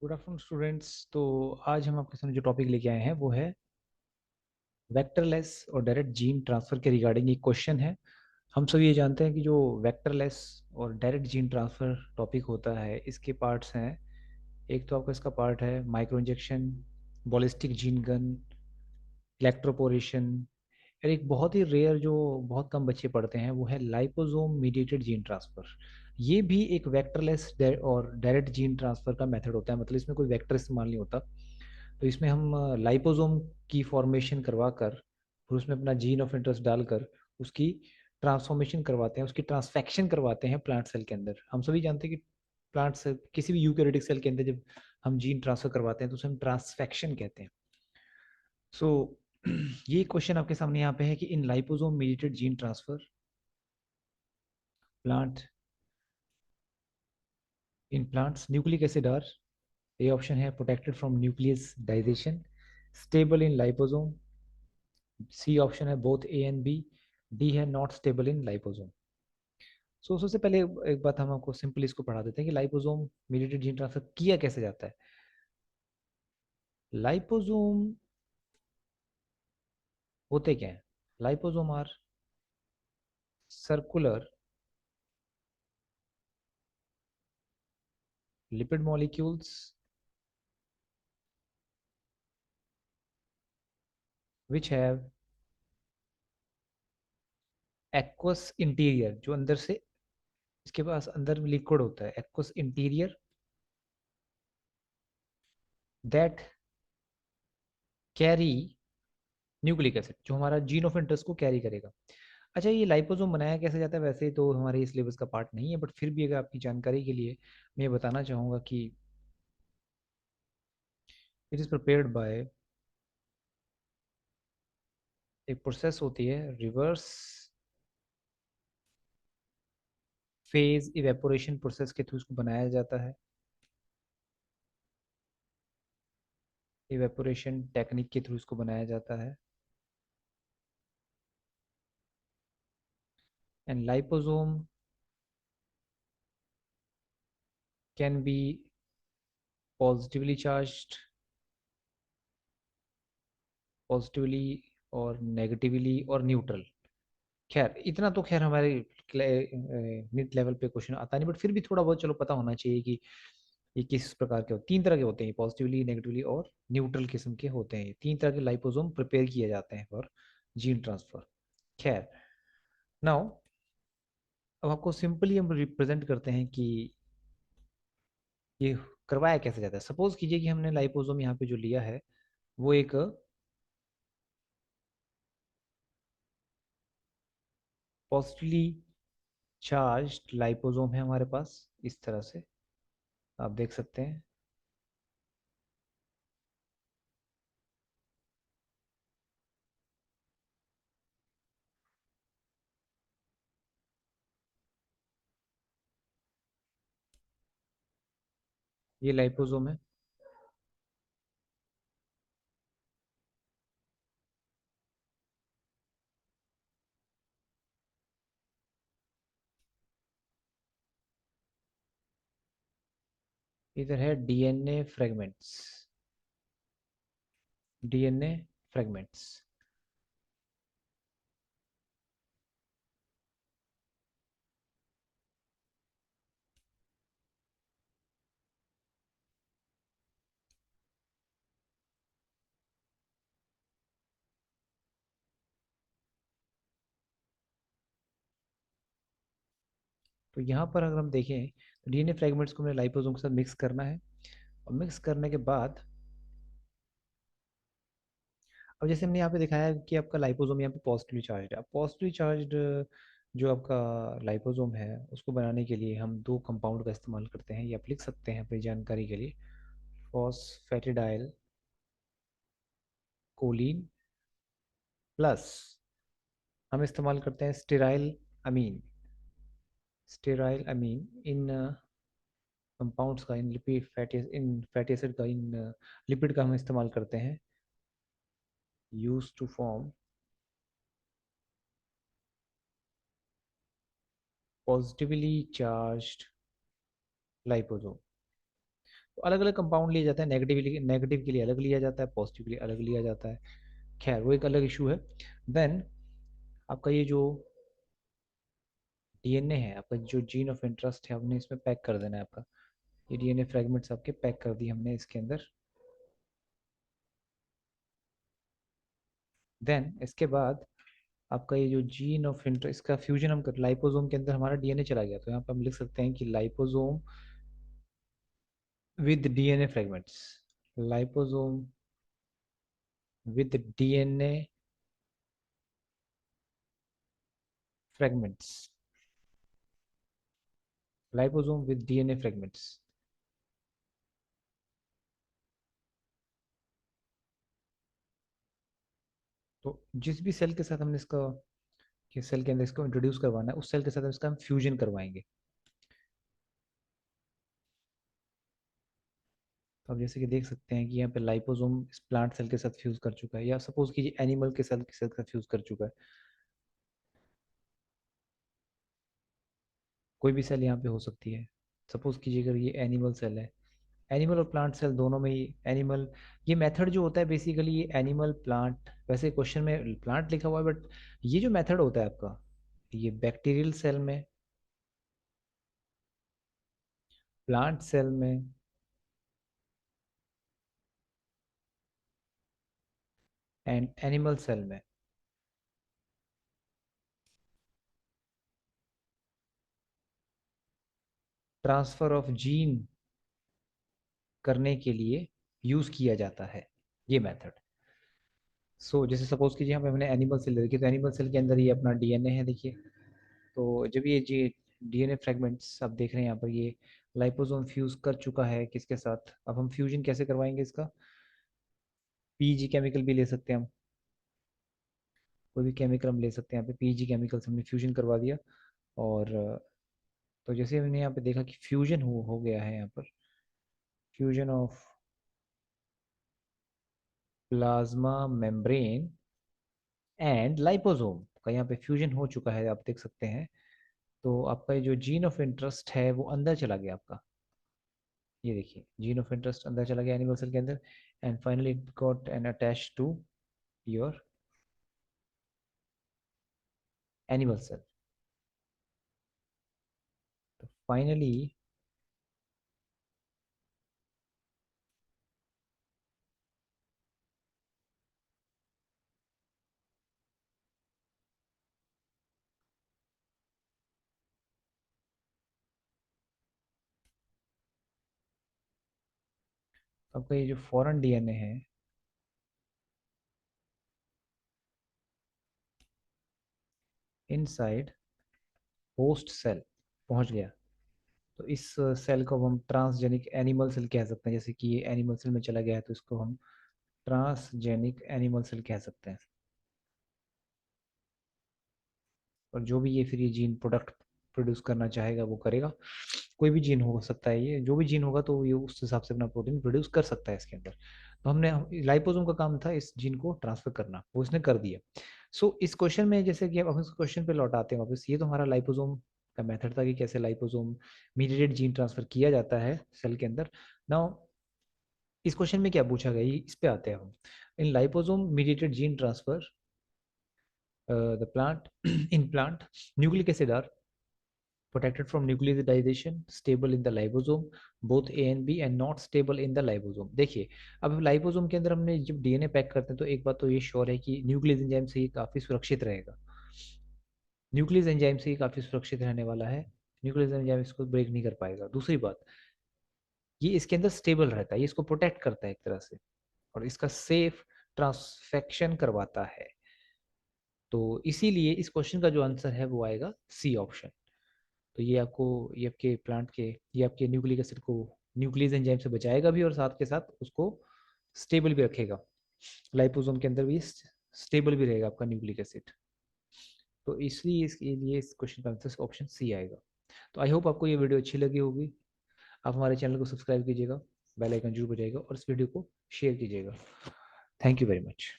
Good afternoon students. तो आज हम आपके सामने जो टॉपिक लेके आए हैं वो है वेक्टरलेस और डायरेक्ट जीन ट्रांसफर के रिगार्डिंग एक क्वेश्चन है। हम सब ये जानते हैं कि जो वेक्टरलेस और डायरेक्ट जीन ट्रांसफर टॉपिक होता है इसके पार्ट्स हैं। एक तो आपका इसका पार्ट है micro injection, ballistic gene gun, electroporation, और एक बहुत ही रेयर जो बहुत कम बच्चे पढ़ते हैं वो है लाइपोसोम मीडिएटेड जीन ट्रांसफर। ये भी एक वेक्टरलेस और डायरेक्ट जीन ट्रांसफर का मेथड होता है, मतलब इसमें कोई वेक्टर इस्तेमाल नहीं होता। तो इसमें हम लाइपोसोम की फॉर्मेशन करवा कर और उसमें अपना जीन ऑफ इंटरेस्ट डालकर उसकी ट्रांसफॉर्मेशन करवाते हैं, उसकी ट्रांसफेक्शन करवाते हैं प्लांट सेल के अंदर। हम सभी जानते हैं कि प्लांट सेल किसी भी यूकेरियोटिक सेल के अंदर जब हम जीन ट्रांसफर करवाते हैं तो उसे हम ट्रांसफेक्शन कहते हैं। सो ये क्वेश्चन आपके सामने यहाँ पे है कि in liposome mediated gene transfer plant in plants nucleic acid are, A option है protected from nucleus digestion, stable in liposome, C option है both A and B, D है not stable in liposome. So सबसे पहले एक बात हम आपको simply इसको पढ़ा देते हैं कि लाइपोसोम मीडिएटेड जीन ट्रांसफर किया कैसे जाता है। लाइपोसोम होते क्या है? Liposome are circular lipid molecules which have aqueous interior, जो अंदर से इसके पास अंदर लिक्विड होता है, aqueous interior, that carry nucleic acid, जो हमारा जीन ऑफ इंटरेस्ट को कैरी करेगा। अच्छा, ये लाइपोसोम बनाया कैसे जाता है? वैसे तो हमारे सिलेबस का पार्ट नहीं है, बट फिर भी अगर आपकी जानकारी के लिए मैं ये बताना चाहूँगा कि इट इज़ प्रिपेयर्ड बाय, एक प्रोसेस होती है रिवर्स फेज इवेपोरेशन प्रोसेस के थ्रू इसको बनाया जाता है। इवेपोरेशन टेक्निक के थ्रू इसको बनाया जाता है। And liposome can be positively charged, positively और नेगेटिवली और न्यूट्रल। खैर इतना तो खैर हमारे नीट लेवल पे क्वेश्चन आता नहीं, बट फिर भी थोड़ा बहुत चलो पता होना चाहिए कि ये किस प्रकार के तीन तरह के होते हैं, पॉजिटिवली, नेगेटिवली और न्यूट्रल किस्म के होते हैं। तीन तरह के लाइपोसोम प्रिपेयर किए जाते हैं फॉर जीन ट्रांसफर। खैर, नाउ अब आपको सिंपली हम रिप्रेजेंट करते हैं कि ये करवाया कैसे जाता है। सपोज कीजिए कि हमने लाइपोसोम यहाँ पे जो लिया है वो एक पॉजिटिवली चार्ज्ड लाइपोसोम है हमारे पास, इस तरह से आप देख सकते हैं। ये लाइपोसोम है। इधर है डीएनए फ्रेगमेंट्स, डीएनए फ्रेगमेंट्स। तो यहाँ पर अगर हम देखें तो डीएनए फ्रेगमेंट्स को हमें लाइपोसोम के साथ मिक्स करना है, और मिक्स करने के बाद अब जैसे हमने यहाँ पे दिखाया है कि आपका लाइपोसोम यहाँ पे पॉजिटिवली चार्ज है। अब पॉजिटिवली चार्ज जो आपका लाइपोसोम है उसको बनाने के लिए हम दो कंपाउंड का इस्तेमाल करते हैं, या आप लिख सकते हैं अपनी जानकारी के लिए, फॉस्फेटिडाइल कोलिन प्लस हम इस्तेमाल करते हैं स्टेराइल अमीन, स्टेराइल अमीन इन कंपाउंड्स का, इन लिपिड फैटी, इन फैटी एसिड का, इन लिपिड का हम इस्तेमाल करते हैं use to form positively charged liposome. तो अलग अलग कंपाउंड लिया जाता है, नेगेटिव नेगेटिव के लिए अलग लिया जाता है, पॉजिटिव के लिए अलग लिया जाता है। खैर वो एक अलग इशू है। देन आपका ये जो डीएनए है, आपका जो जीन ऑफ इंटरेस्ट है, हमने इसमें पैक कर देना है आपका। ये डीएनए फ्रेगमेंट्स आपके पैक कर दिए हमने इसके अंदर। देन इसके बाद आपका ये जो जीन ऑफ इंटरेस्ट, इसका फ्यूजन हम कर, लाइपोसोम के अंदर हमारा डीएनए चला गया, तो यहाँ पे हम लिख सकते हैं कि liposome with DNA fragments, liposome with DNA fragments, liposome with DNA fragments. तो जिस भी सेल के साथ हमने इसका, किस सेल के अंदर इसको इंट्रोड्यूस करवाना है, उस सेल के साथ इसका हम फ्यूजन करवाएंगे। तो आप जैसे कि देख सकते हैं कि यहाँ पे लाइपोसोम इस प्लांट सेल के साथ फ्यूज कर चुका है, या सपोज कीजिए एनिमल के सेल के साथ फ्यूज कर चुका है। कोई भी सेल यहाँ पे हो सकती है। सपोज कीजिए अगर ये एनिमल सेल है, एनिमल और प्लांट सेल दोनों में ही एनिमल, ये मेथड जो होता है बेसिकली ये एनिमल प्लांट, वैसे क्वेश्चन में प्लांट लिखा हुआ है बट ये जो मेथड होता है आपका, ये बैक्टीरियल सेल में, प्लांट सेल में एंड एनिमल सेल में। ट्रांसफर ऑफ जीन करने के लिए यूज किया जाता है ये मेथड। जैसे सपोज कीजिए यहाँ पे हमने एनिमल सेल देखिए, तो एनिमल सेल के अंदर ये अपना डीएनए है देखिए। तो जब ये जी डीएनए फ्रेगमेंट्स आप देख रहे हैं यहाँ पर, ये लाइपोसोम फ्यूज कर चुका है किसके साथ, अब हम फ्यूजन कैसे करवाएंगे इसका, पीजी केमिकल भी ले सकते हैं हम, कोई भी केमिकल हम ले सकते हैं यहाँ पे, पीजी केमिकल से हमने फ्यूजन करवा दिया। और तो जैसे हमने यहाँ पे देखा कि फ्यूजन हो गया है यहाँ पर, fusion of plasma membrane and liposome का यहाँ पे फ्यूजन हो चुका है, आप देख सकते हैं। तो आपका ये जो जीन ऑफ इंटरेस्ट है वो अंदर चला गया आपका, ये देखिए जीन ऑफ इंटरेस्ट अंदर चला गया एनिमल सेल के अंदर, and finally it got an attach to your animal cell. तो फाइनली आपका ये जो फॉरेन डीएनए है, इनसाइड होस्ट सेल पहुंच गया। तो इस सेल को अब हम ट्रांसजेनिक एनिमल सेल कह सकते हैं, जैसे कि ये एनिमल सेल में चला गया है तो इसको हम ट्रांसजेनिक एनिमल सेल कह सकते हैं। और जो भी ये फिर ये जीन प्रोडक्ट प्रोड्यूस करना चाहेगा वो करेगा, कोई भी जीन हो सकता है, ये जो भी जीन होगा तो ये उस हिसाब से अपना प्रोटीन प्रोड्यूस कर सकता है इसके अंदर। तो हमने लाइपोसोम का काम था इस जीन को ट्रांसफर करना, वो इसने कर दिया। इस क्वेश्चन में जैसे कि अब हम इस क्वेश्चन पे लौटाते हैं वापस, ये तो हमारा लाइपोसोम का मेथड था कि कैसे लाइपोसोम मीडिएटेड जीन ट्रांसफर किया जाता है सेल के अंदर। नाउ इस क्वेश्चन में क्या पूछा गया इस पे आते हैं हम। In liposome mediated gene transfer the plant in plant nucleic acid are protected from nuclearization, stable in the liposome, both A and B, and not stable in the liposome। देखिए अब लाइपोसोम के अंदर हमने जब डीएनए पैक करते हैं तो एक बात तो ये श्योर है कि न्यूक्लियस एंजाइम से ये काफ़ी सुरक्षित रहेगा, न्यूक्लियस एंजाइम से ये काफ़ी सुरक्षित रहने वाला है, न्यूक्लियस एंजाइम इसको ब्रेक नहीं कर पाएगा। दूसरी बात, ये इसके अंदर स्टेबल रहता है, ये इसको प्रोटेक्ट करता है एक तरह से, और इसका सेफ ट्रांसफेक्शन करवाता है। तो इसीलिए इस क्वेश्चन का जो आंसर है वो आएगा सी ऑप्शन। तो ये आपको, ये आपके प्लांट के, ये आपके न्यूक्लिक एसिड को न्यूक्लियस एंजाइम से बचाएगा भी और साथ के साथ उसको स्टेबल भी रखेगा, लाइपोसोम के अंदर भी स्टेबल भी रहेगा आपका न्यूक्लिक एसिड। तो इसलिए इसके लिए इस क्वेश्चन का आंसर ऑप्शन सी आएगा। तो आई होप आपको ये वीडियो अच्छी लगी होगी। आप हमारे चैनल को सब्सक्राइब कीजिएगा, बेल आइकन जरूर बजाइएगा और इस वीडियो को शेयर कीजिएगा। Thank you very much.